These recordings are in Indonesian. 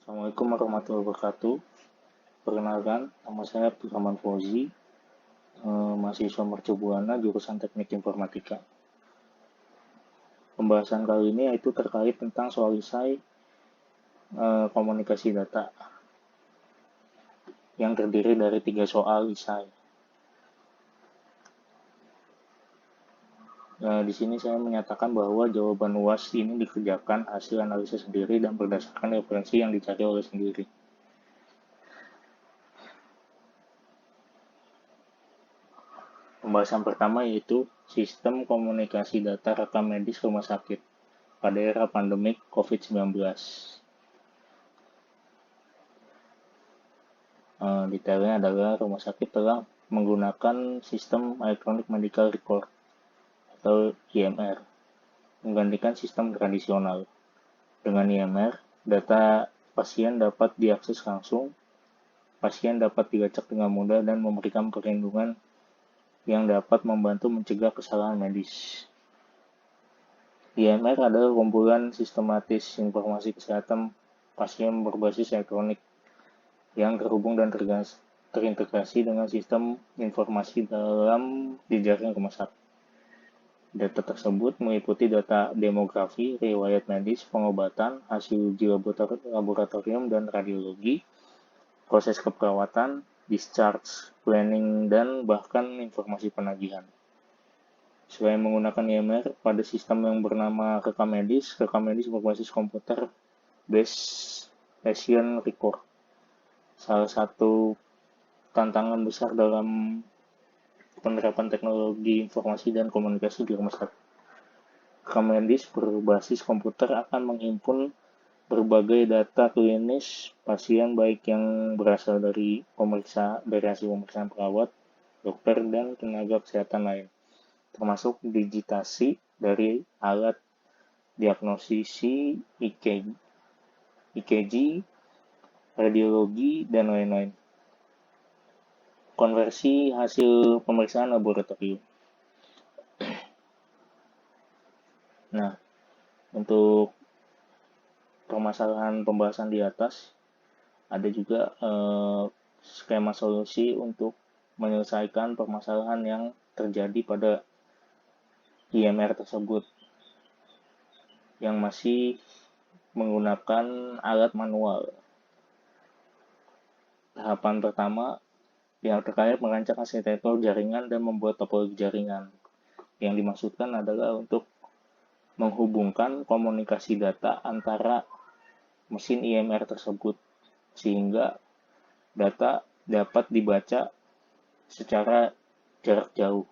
Assalamualaikum warahmatullahi wabarakatuh. Perkenalkan, nama saya Abdurrahman Fauzi, mahasiswa Mercubuana, jurusan Teknik Informatika. Pembahasan kali ini yaitu terkait tentang soal esai komunikasi data yang terdiri dari 3 soal esai. Di sini saya menyatakan bahwa jawaban UAS ini dikerjakan hasil analisis sendiri dan berdasarkan referensi yang dicari oleh sendiri. Pembahasan pertama yaitu sistem komunikasi data rekam medis rumah sakit pada era pandemik COVID-19. Detailnya adalah rumah sakit telah menggunakan sistem Electronic Medical Record atau IMR, menggantikan sistem tradisional. Dengan IMR, data pasien dapat diakses langsung, pasien dapat dilacak dengan mudah dan memberikan perlindungan yang dapat membantu mencegah kesalahan medis. IMR adalah kumpulan sistematis informasi kesehatan pasien berbasis elektronik yang terhubung dan terintegrasi dengan sistem informasi dalam jejaring rumah sakit. Data tersebut meliputi data demografi, riwayat medis, pengobatan, hasil uji laboratorium dan radiologi, proses keperawatan, discharge, planning, dan bahkan informasi penagihan. Selain menggunakan IMR pada sistem yang bernama rekam medis berbasis komputer based patient record. Salah satu tantangan besar dalam penerapan teknologi informasi dan komunikasi di rumah sakit. Rekam medis berbasis komputer akan menghimpun berbagai data klinis pasien baik yang berasal dari hasil pemeriksaan perawat, dokter, dan tenaga kesehatan lain, termasuk digitasi dari alat diagnosisi EKG, radiologi, dan lain-lain. Konversi hasil pemeriksaan laboratorium. Nah, untuk permasalahan pembahasan di atas, ada juga skema solusi untuk menyelesaikan permasalahan yang terjadi pada IMR tersebut yang masih menggunakan alat manual. Tahapan pertama, yang terkait merancang arsitektur jaringan dan membuat topologi jaringan. Yang dimaksudkan adalah untuk menghubungkan komunikasi data antara mesin IMR tersebut sehingga data dapat dibaca secara jarak jauh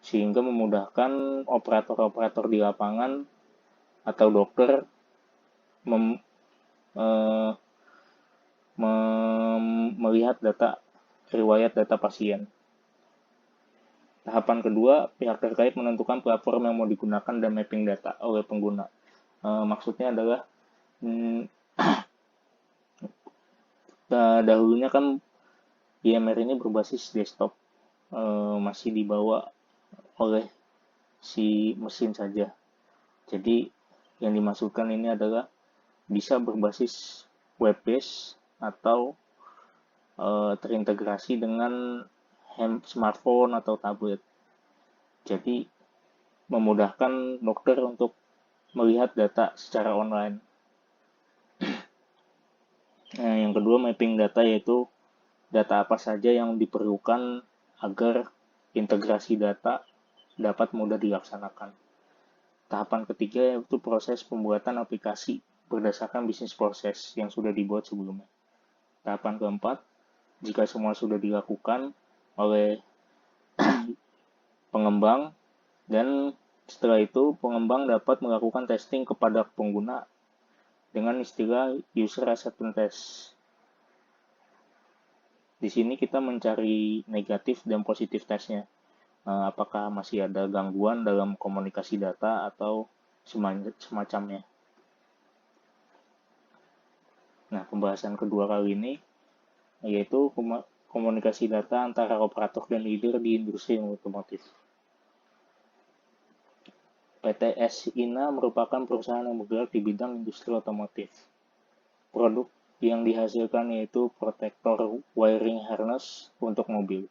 sehingga memudahkan operator-operator di lapangan atau dokter melihat riwayat data pasien. Tahapan kedua, pihak terkait menentukan platform yang mau digunakan dan mapping data oleh pengguna. Maksudnya adalah dahulunya kan IMR ini berbasis desktop, masih dibawa oleh si mesin saja. Jadi yang dimaksudkan ini adalah bisa berbasis web based atau terintegrasi dengan smartphone atau tablet. Jadi memudahkan dokter untuk melihat data secara online. Nah, yang kedua, mapping data, yaitu data apa saja yang diperlukan agar integrasi data dapat mudah dilaksanakan. Tahapan ketiga yaitu proses pembuatan aplikasi berdasarkan bisnis proses yang sudah dibuat sebelumnya. Tahapan keempat, jika semua sudah dilakukan oleh pengembang, dan setelah itu pengembang dapat melakukan testing kepada pengguna dengan istilah user acceptance test. Di sini kita mencari negatif dan positif tesnya. Apakah masih ada gangguan dalam komunikasi data atau semacamnya. Nah, pembahasan kedua kali ini yaitu komunikasi data antara operator dan leader di industri otomotif. PT S INA merupakan perusahaan yang bergerak di bidang industri otomotif. Produk yang dihasilkan yaitu protektor wiring harness untuk mobil.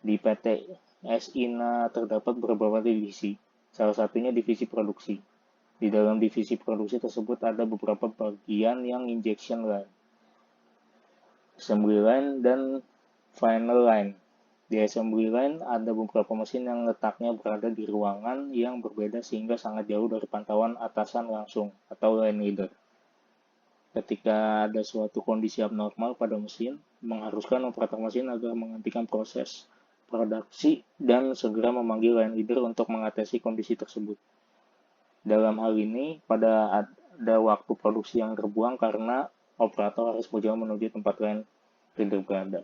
Di PT SINA terdapat beberapa divisi, salah satunya divisi produksi. Di dalam divisi produksi tersebut ada beberapa bagian yang injection line, assembly line, dan final line. Di assembly line ada beberapa mesin yang letaknya berada di ruangan yang berbeda sehingga sangat jauh dari pantauan atasan langsung atau line leader. Ketika ada suatu kondisi abnormal pada mesin, mengharuskan operator mesin agar menghentikan proses produksi dan segera memanggil line leader untuk mengatasi kondisi tersebut. Dalam hal ini, pada ada waktu produksi yang terbuang karena operator harus berjalan menuju tempat line leader berada.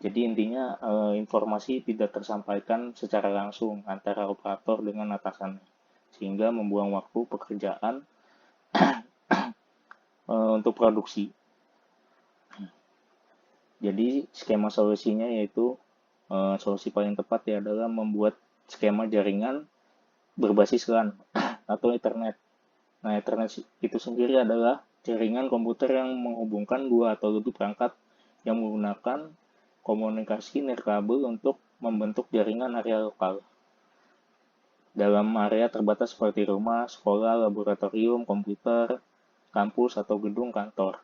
Jadi intinya informasi tidak tersampaikan secara langsung antara operator dengan atasannya, sehingga membuang waktu pekerjaan untuk produksi. Jadi skema solusinya yaitu solusi paling tepat ya adalah membuat skema jaringan berbasis LAN atau Ethernet. Nah, Ethernet itu sendiri adalah jaringan komputer yang menghubungkan dua atau lebih perangkat yang menggunakan komunikasi nirkabel untuk membentuk jaringan area lokal. Dalam area terbatas seperti rumah, sekolah, laboratorium, komputer, kampus, atau gedung kantor.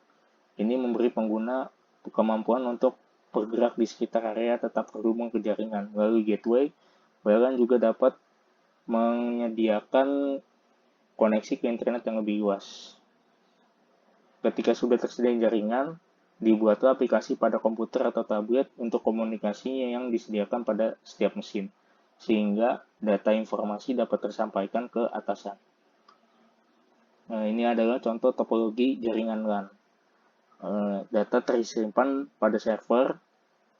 Ini memberi pengguna kemampuan untuk bergerak di sekitar area tetap terhubung ke jaringan. Melalui gateway, WLAN juga dapat menyediakan koneksi ke internet yang lebih luas. Ketika sudah tersedia jaringan, dibuatlah aplikasi pada komputer atau tablet untuk komunikasinya yang disediakan pada setiap mesin, sehingga data informasi dapat tersampaikan ke atasan. Nah, ini adalah contoh topologi jaringan LAN. Data tersimpan pada server,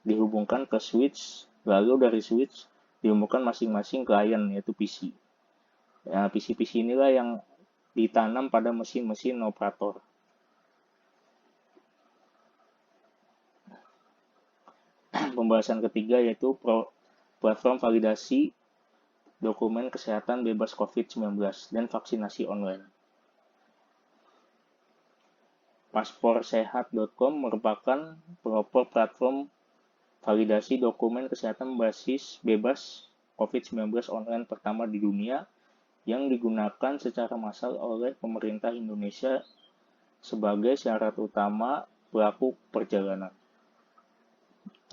dihubungkan ke switch, lalu dari switch dihubungkan masing-masing klien yaitu PC. Nah, PC-PC inilah yang ditanam pada mesin-mesin operator. Pembahasan ketiga yaitu platform validasi dokumen kesehatan bebas COVID-19 dan vaksinasi online. Pasporsehat.com merupakan pelopor platform validasi dokumen kesehatan basis bebas COVID-19 online pertama di dunia yang digunakan secara massal oleh pemerintah Indonesia sebagai syarat utama pelaku perjalanan.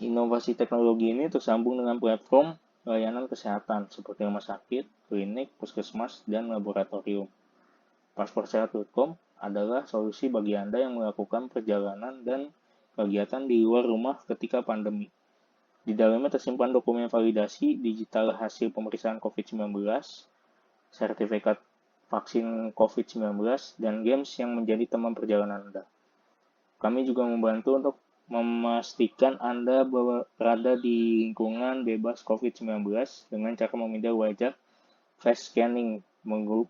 Inovasi teknologi ini tersambung dengan platform layanan kesehatan seperti rumah sakit, klinik, puskesmas, dan laboratorium. Pasporsehat.com adalah solusi bagi Anda yang melakukan perjalanan dan kegiatan di luar rumah ketika pandemi. Di dalamnya tersimpan dokumen validasi digital hasil pemeriksaan COVID-19, sertifikat vaksin COVID-19, dan games yang menjadi teman perjalanan Anda. Kami juga membantu untuk memastikan Anda berada di lingkungan bebas COVID-19 dengan cara memindai wajah face scanning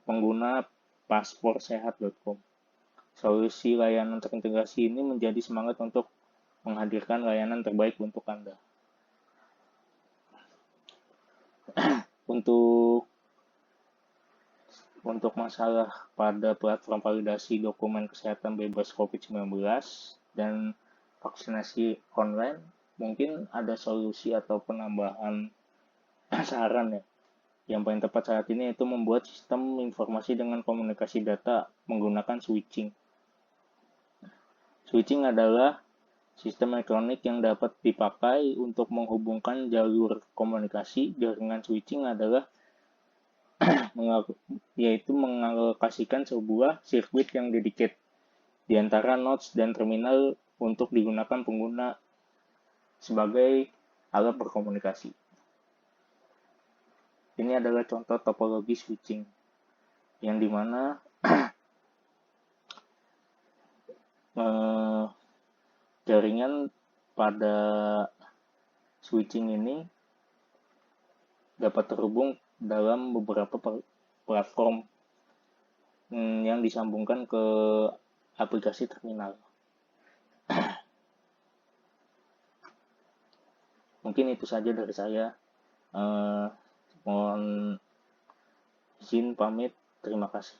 pengguna pasporsehat.com. Solusi layanan terintegrasi ini menjadi semangat untuk menghadirkan layanan terbaik untuk Anda. Untuk masalah pada platform validasi dokumen kesehatan bebas COVID-19 dan vaksinasi online, mungkin ada solusi atau penambahan saran ya. Yang paling tepat saat ini itu membuat sistem informasi dengan komunikasi data menggunakan switching. Switching adalah sistem elektronik yang dapat dipakai untuk menghubungkan jalur komunikasi. Jaringan switching adalah yaitu mengalokasikan sebuah sirkuit yang dedicated di antara nodes dan terminal untuk digunakan pengguna sebagai alat berkomunikasi. Ini adalah contoh topologi switching, yang dimana jaringan pada switching ini dapat terhubung dalam beberapa platform yang disambungkan ke aplikasi terminal. Mungkin itu saja dari saya. Mohon izin pamit. Terima kasih.